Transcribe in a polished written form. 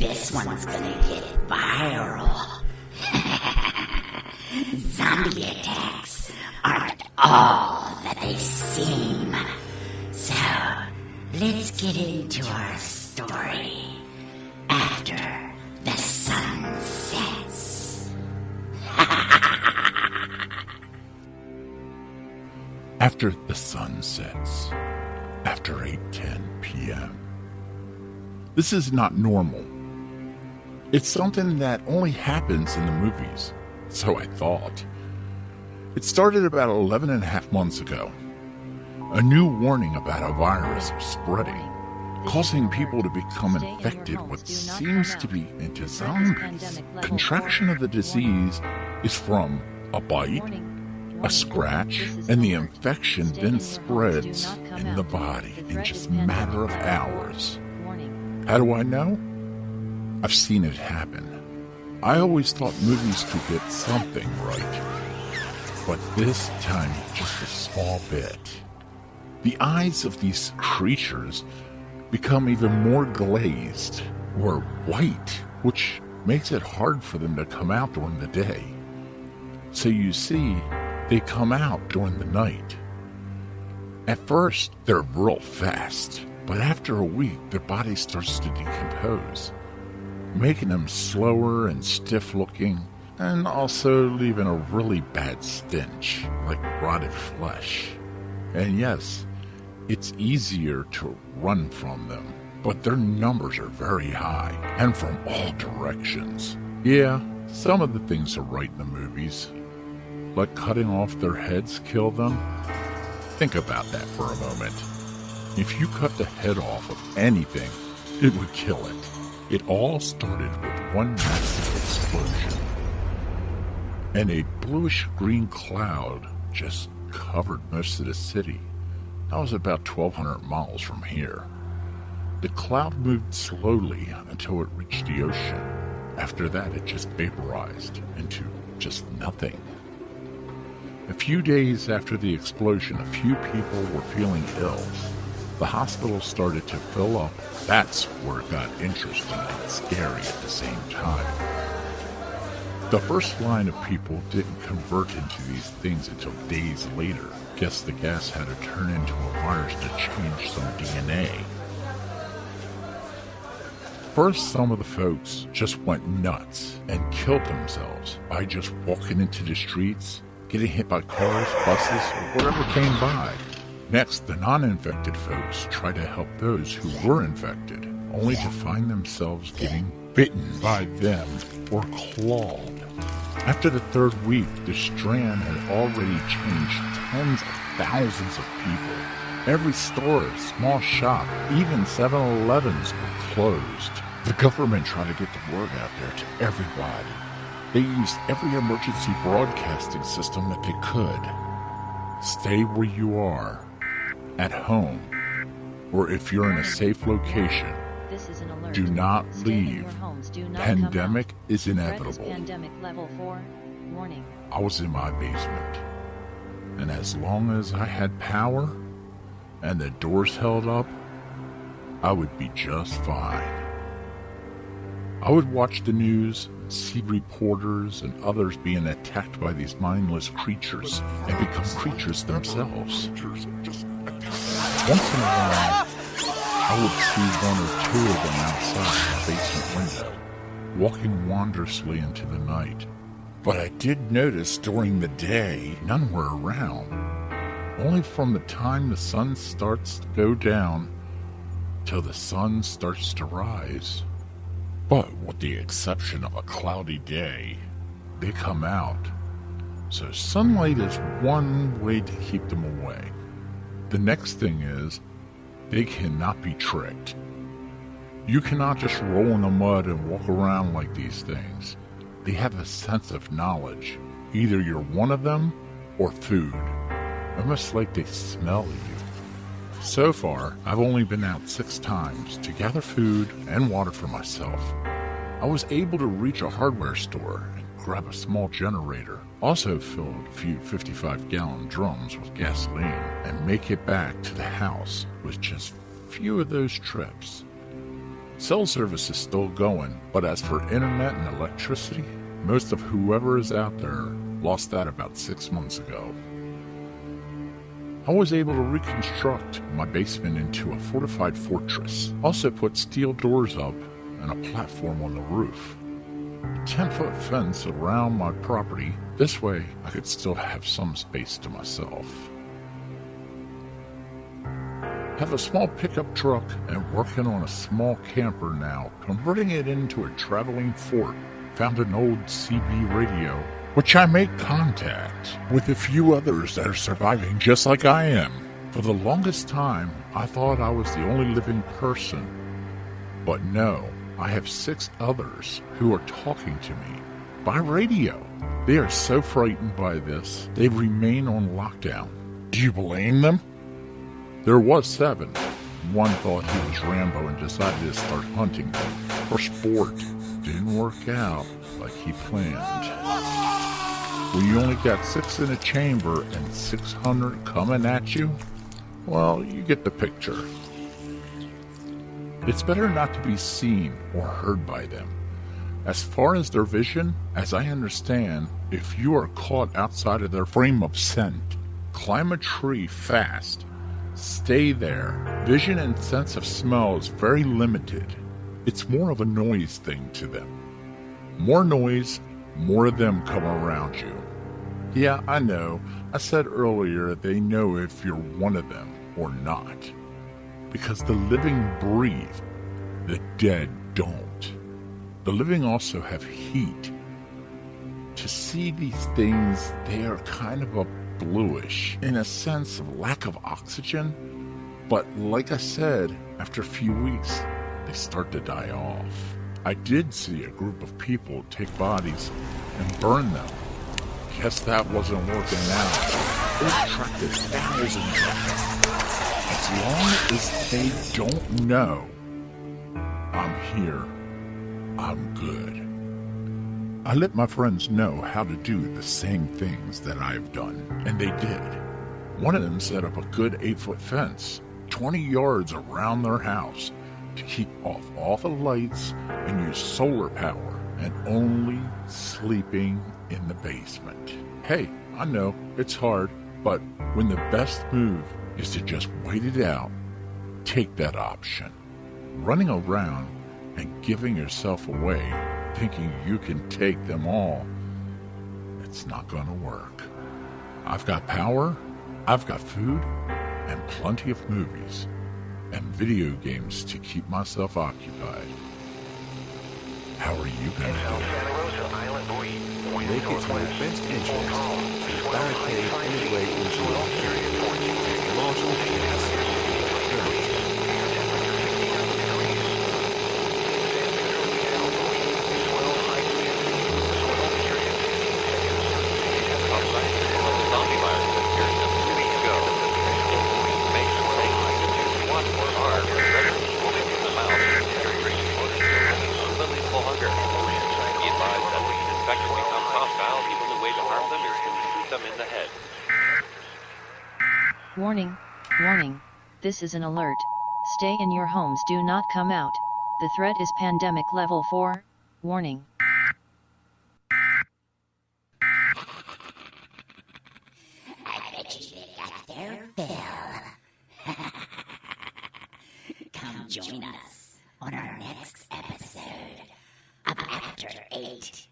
this one's gonna get viral. Zombie attacks aren't all that they seem. So, let's get into our story after the sun sets. After the sun sets, after 8:10 p.m. This is not normal. It's something that only happens in the movies, so I thought. It started about 11 and a half months ago. A new warning about a virus was spreading, causing people to become infected with what seems to be into zombies. Contraction of the disease is from a bite, a scratch, and the infection then spreads in the body in just a matter of hours. How do I know? I've seen it happen. I always thought movies could get something right, but this time just a small bit. The eyes of these creatures become even more glazed or white, which makes it hard for them to come out during the day. So you see, they come out during the night. At first, they're real fast, but after a week, their body starts to decompose, making them slower and stiff-looking, and also leaving a really bad stench, like rotted flesh. And yes, it's easier to run from them, but their numbers are very high, and from all directions. Yeah, some of the things are right in the movies, like cutting off their heads kill them. Think about that for a moment. If you cut the head off of anything, it would kill it. It all started with one massive explosion, and a bluish-green cloud just covered most of the city. That was about 1,200 miles from here. The cloud moved slowly until it reached the ocean. After that, it just vaporized into just nothing. A few days after the explosion, a few people were feeling ill. The hospital started to fill up. That's where it got interesting and scary at the same time. The first line of people didn't convert into these things until days later. Guess the gas had to turn into a virus to change some DNA. First, some of the folks just went nuts and killed themselves by just walking into the streets, getting hit by cars, buses, or whatever came by. Next, the non-infected folks tried to help those who were infected, only to find themselves getting bitten by them or clawed. After the third week, the strand had already changed tens of thousands of people. Every store, small shop, even 7-Elevens were closed. The government tried to get the word out there to everybody. They used every emergency broadcasting system that they could. Stay where you are, at home, or if you're in a safe location, do not leave. Pandemic is inevitable. Pandemic level 4. Warning. I was in my basement, and as long as I had power and the doors held up, I would be just fine. I would watch the news and see reporters and others being attacked by these mindless creatures and become creatures themselves. Once in a while, I would see one or two of them outside the basement window, walking wondrously into the night. But I did notice during the day, none were around. Only from the time the sun starts to go down till the sun starts to rise. But with the exception of a cloudy day, they come out. So sunlight is one way to keep them away. The next thing is, they cannot be tricked. You cannot just roll in the mud and walk around like these things. They have a sense of knowledge. Either you're one of them or food. Almost like they smell you. So far, I've only been out 6 times to gather food and water for myself. I was able to reach a hardware store and grab a small generator. Also filled a few 55-gallon drums with gasoline and make it back to the house with just few of those trips. Cell service is still going, but as for internet and electricity, most of whoever is out there lost that about 6 months ago. I was able to reconstruct my basement into a fortified fortress. Also put steel doors up and a platform on the roof. A 10-foot fence around my property. This way, I could still have some space to myself. Have a small pickup truck and working on a small camper now, converting it into a traveling fort. Found an old CB radio, which I make contact with a few others that are surviving just like I am. For the longest time, I thought I was the only living person. But no, I have 6 others who are talking to me by radio. They are so frightened by this, they remain on lockdown. Do you blame them? There was 7. One thought he was Rambo and decided to start hunting them for sport. Didn't work out like he planned. When you only got 6 in a chamber and 600 coming at you, well, you get the picture. It's better not to be seen or heard by them. As far as their vision, as I understand, if you are caught outside of their frame of scent, climb a tree fast. Stay there. Vision and sense of smell is very limited. It's more of a noise thing to them. More noise, more of them come around you. Yeah, I know. I said earlier they know if you're one of them or not. Because the living breathe, the dead don't. The living also have heat. To see these things, they are kind of a bluish, in a sense of lack of oxygen. But like I said, after a few weeks, they start to die off. I did see a group of people take bodies and burn them. Guess that wasn't working out. It attracted thousands of them. As long as they don't know I'm here, I'm good. I let my friends know how to do the same things that I've done, and they did. One of them set up a good 8-foot fence, 20 yards around their house, to keep off all the lights and use solar power, and only sleeping in the basement. Hey, I know, it's hard, but when the best move is to just wait it out, take that option. Running around and giving yourself away, thinking you can take them all, it's not going to work. I've got power, I've got food, and plenty of movies and video games to keep myself occupied. How are you going to do it? Make it to the best entrance. Barricade any way into the Marshal Warning, warning, this is an alert. Stay in your homes, do not come out. The threat is pandemic level 4, warning. I bet you they got their fill. Come join us on our next episode of After 8.